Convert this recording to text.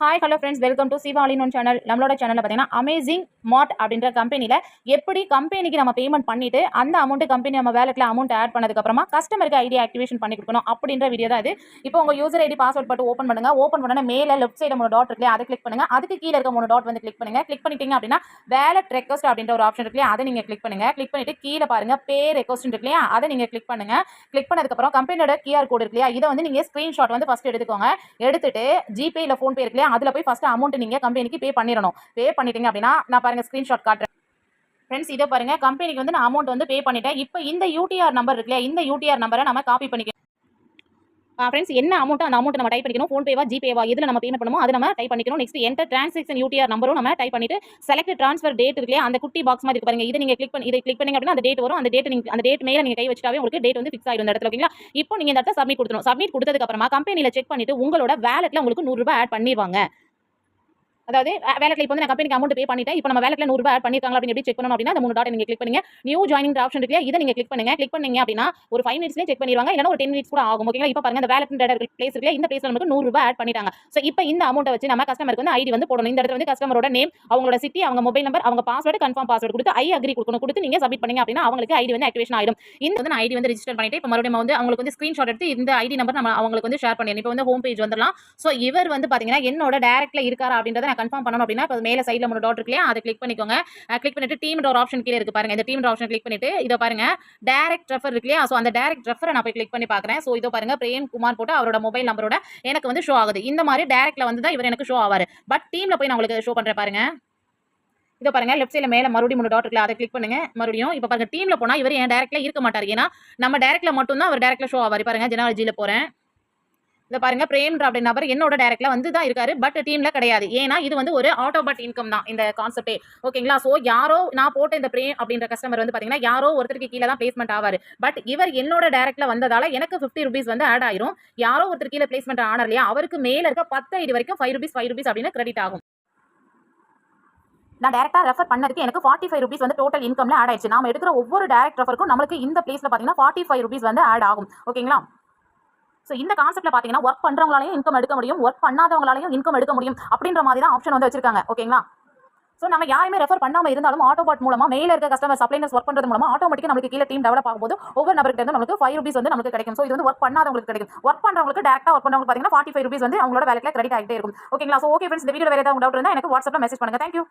Hi hello friends, welcome to Siva all in one channel. நம்மளோட சேனலில் பார்த்தீங்கன்னா அமேசிங் மார்ட் அப்படின்ற கம்பெனியில் எப்படி கம்பெனிக்கு நம்ம பேமெண்ட் பண்ணிட்டு அந்த அமௌண்ட்டு கம்பெனி நம்ம வேலெட்டில் அமௌண்ட் ஆட் பண்ணதுக்கப்புறமா கஸ்டமருக்கு ஐடி ஆக்டிவேஷன் பண்ணி கொடுக்கணும் அப்படின்ற வீடியோ தான் இது. இப்போ உங்கள் யூசர் ஐடி பாஸ்வேர்ட் போட்டு ஓப்பன் பண்ணுங்க. ஓப்பன் பண்ண மேலே லெஃப்ட் சைடு 3 டாட் இருக்கு, அதை கிளிக் பண்ணுங்க. அதுக்கு கீழே இருக்க 3 டாட் வந்து கிளிக் பண்ணுங்க. கிளிக் பண்ணிட்டீங்க அப்படின்னா வேலெட் ரெக்வஸ்ட் அப்படின்ற ஒரு ஆப்ஷன் இருக்கு, அதை நீங்கள் கிளிக் பண்ணுங்க. கிளிக் பண்ணிட்டு கீழே பாருங்க பே ரெக்வஸ்ட் இருக்கு இல்லையா, அதை நீங்கள் கிளிக் பண்ணுங்க. கிளிக் பண்ணதுக்கப்புறம் கம்பெனியோட கியூஆர் கோட் இருக்கு இல்லையா, இதை வந்து நீங்கள் ஸ்க்ரீன்ஷாட் வந்து ஃபர்ஸ்ட் எடுத்துக்கோங்க. எடுத்துட்டு ஜிபே இல்லை ஃபோன்பே இருக்கு இல்லையா, அதில் போய் ஃபர்ஸ்ட் அமௌண்ட் நீங்க கம்பெனிக்கு பே பண்ணிடணும். பே பண்ணிட்டீங்க அப்படின்னா நான் பாருங்க ஸ்கிரீன்ஷாட் காட்டுறேன். ஃப்ரெண்ட்ஸ், இதை பாருங்க கம்பெனிக்கு வந்து நான் அமௌண்ட் வந்து பே பண்ணிட்டேன். இப்போ இந்த யூடிஆர் நம்பர் இருக்குல்ல, இந்த யூடிஆர் நம்பரை நம்ம காப்பி பண்ணிக்கலாம். ஃப்ரெண்ட்ஸ், என்ன அமௌண்ட் அந்த அமௌண்ட் நம்ம டைப் பண்ணிக்கணும். ஃபோன்பேவா ஜிபேவா இதில் நம்ம பேமெண்ட் பண்ணுமோ அதை நம்ம டைப் பண்ணிக்கணும். நெக்ஸ்ட் என்டர் டிரான்சாக்ஷன் யூடிஆர் நம்பரும் நம்ம டைப் பண்ணிட்டு செலக்ட் ட்ரான்ஸ்ஃபர் டேட் இருக்குல்லையா, அந்த குட்டி பாக்ஸ் மாதிரி இருக்கு பாருங்க, இதை நீங்க கிளிக் பண்ணீங்க அப்படின்னா அந்த டேட் வரும். அந்த டேட் நீங்க அந்த டேட் மேல நீங்க கை வச்சிட்டாவே உங்களுக்கு டேட் வந்து ஃபிக்ஸ் ஆயிடும் இந்த இடத்துல. ஓகேங்களா? இப்போ நீங்க இந்த இடத்துல சப்மிட் கொடுத்துரும். சப்மிட் கொடுத்ததுக்கு அப்புறமா கம்பெனில செக் பண்ணிட்டு உங்களோட வேலெட்ல உங்களுக்கு 100 ரூபாய் ஆட் பண்ணிடுவாங்க. அதாவது வேலெட்ல இப்போ வந்து நான் கம்பெனிக்கு அமௌண்ட் பே பண்ணிட்டேன். இப்போ நம்ம வேலெட்ல 100 ரூபாய் ஆட் பண்ணிருக்காங்க அப்படின்னு எப்படி செக் பண்ணணும் அப்படின்னா அந்த 3 டாட் நீங்க கிளிக் பண்ணுங்க. நியூ ஜாயினிங் ஆப்ஷன் இருக்கு, இதை நீங்க கிளிக் பண்ணுங்க. கிளிக் பண்ணீங்க அப்படின்னா ஒரு 5 மினிட்ஸ்லயே செக் பண்ணிடுவாங்க, இல்லனா ஒரு 10 மினிட்ஸ் கூட ஆகும். ஓகேங்களா? இப்போ பாருங்க அந்த வேலெட் பிளேஸ் இருக்கு, இந்த பிளேஸ்ல நமக்கு 100 ரூபாய் ஆட் பண்ணிட்டாங்க. சோ இப்போ இந்த அமௌண்ட்டை வச்சு நம்ம கஸ்டமருக்கு வந்து ஐடி வந்து போடணும். இந்த இடத்துல வந்து கஸ்டமரோட நேம், அவங்களோட சிட்டி, அவங்க மொபைல் நம்பர், அவங்க பாஸ்வேர்டு, கன்ஃபார்ம் பாஸ்வேர்டு கொடுத்து ஐ அக்ரி கொடுக்கணும். கொடுத்து நீங்க சப்மிட் பண்ணீங்க அப்படின்னா அவங்களுக்கு ஐடி வந்து ஆக்டிவேஷன் ஆயிடும். இந்த வந்து நான் ஐடி வந்து ரெஜிஸ்டர் பண்ணிட்டு இப்போ மறுபடியும் வந்து அவங்களுக்கு வந்து ஸ்கிரீன்ஷாட் எடுத்து இந்த ஐடி நம்பர் நம்ம அவங்களுக்கு வந்து ஷேர் பண்ணிடணும். இப்போ வந்து ஹோம் பேஜ் வந்துடலாம். சோ இவர் வந்து பாத்தீங்கன்னா என்னோட டைரக்ட்ல இருக்காரா அப்படின்றத நான் கன்ஃபார்ம் பண்ணணும் அப்படின்னா மேல சைடுல 3 டாட் இருக்குல்லையா, அதை கிளிக் பண்ணிக்கோங்க. கிளிக் பண்ணிட்டு டீம்ன்ற ஒரு ஆப்ஷன் கீழே இருக்கு பாருங்க, இந்த டீம்ன்ற ஆப்ஷன் கிளிக் பண்ணிட்டு இத பாருங்க டைரக்ட் ரெஃபர் இருக்கு இல்லையா, சோ அந்த டைரக்ட் ரெஃபரை நான் போய் கிளிக் பண்ணி பார்க்கறேன். சோ இதோ பாருங்க பிரேம் குமார் போட்டு அவரோட மொபைல் நம்பரோட எனக்கு வந்து ஷோ ஆகுது. இந்த மாதிரி டைரக்ட்ல வந்து தான் இவர் எனக்கு ஷோ ஆவாரு. பட் டீம்ல போய் நான் உங்களுக்கு ஷோ பண்றேன் பாருங்க. இதோ பாருங்க லெஃப்ட் சைடுல மேல மறுபடியும் 3 டாட் இருக்குல்ல, அதை கிளிக் பண்ணுங்க. மறுபடியும் இப்போ பாருங்க டீம்ல போனா இவர் என் டைரக்ட்ல இருக்க மாட்டாரு. ஏன்னா நம்ம டைரக்ட்ல மட்டும் தான் அவர் டைரக்ட்ல ஷோ ஆவாரு. பாருங்க ஜெனாலஜில போறேன். இத பாருங்க பிரேம்ன்ற அப்படி நபர் என்னோட டைரக்ட்ல வந்து தான் இருக்காரு, பட் டீம்ல கிடையாது. ஏன்னா இது வந்து ஒரு ஆட்டோ பட் இன்கம் தான் இந்த கான்செப்டே. ஓகேங்களா? சோ யாரோ நான் போட்ட இந்த பிரேம் அப்படின்ற கஸ்டமர் வந்து பாத்தீங்கன்னா யாரோ ஒருத்தருக்கு கீழ தான் பிளேஸ்மென்ட் ஆவாரு. பட் இவர் என்னோட டைரக்ட்ல வந்ததால எனக்கு 50 ரூபீஸ் வந்து ஆட் ஆயிரும். யாரோ ஒருத்தர் கீழ பிளேஸ்மென்ட் ஆனர் இல்லையா, அவருக்கு மேல இருக்க 10 ஐடி வரைக்கும் 5 ரூபீஸ் அப்படின்னு கிரெடிட் ஆகும். நான் டைரக்டா ரெஃபர் பண்ணதுக்கு எனக்கு 45 ரூபீஸ் வந்து டோட்டல் இன்கம்ல ஆட் ஆயிடுச்சு. நாம எடுக்கிற ஒவ்வொரு டைரக்ட் ரெஃபருக்கும் நமக்கு இந்த பிளேஸ்ல பாத்தீங்கன்னா 45 ரூபீஸ் வந்து ஆட் ஆகும். ஓகேங்களா? சோ இந்த கான்செப்ட்ல பாத்தீங்கன்னா ஒர்க் பண்றவங்களாலையும் இன்கம் எடுக்க முடியும், ஒர்க் பண்ணாதவங்களாலையும் இன்கம் எடுக்க முடியும் அப்படின்ற மாதிரி தான் ஆப்ஷன் வந்து வச்சிருக்காங்க. ஓகேங்களா? சோ நம்ம யாருமே ரெஃபர் பண்ணாம இருந்தாலும் ஆட்டோபாட் மூலமா மேல இருக்க கஸ்டமர் சப்ளைனர்ஸ் ஒர்க் பண்றது மூலமா ஆட்டோமேட்டிக்கா நமக்கு கீழ டீம் டெவலப் ஆகும்போது ஒவ்வொரு நபர்கிட்ட இருந்து நமக்கு 5 ரூபீஸ் வந்து நமக்கு கிடைக்கும். சோ இது வந்து ஒர்க் பண்ணாதவங்களுக்கு கிடைக்கும். ஒர்க் பண்றவங்களுக்கு டைரக்டா ஒர்க் பண்றவங்களுக்கு பாத்தீங்கன்னா 45 ரூபீஸ் வந்து அவங்களோட வேலெட்ல கிரெடிட் ஆகிட்டே இருக்கும். ஓகேங்களா? சோ ஓகே ஃப்ரெண்ட்ஸ், இந்த வீடியோல வேற ஏதாவது டவுட் இருந்தா எனக்கு வாட்ஸ்அப்ல மெசேஜ் பண்ணுங்க. தேங்க்யூ.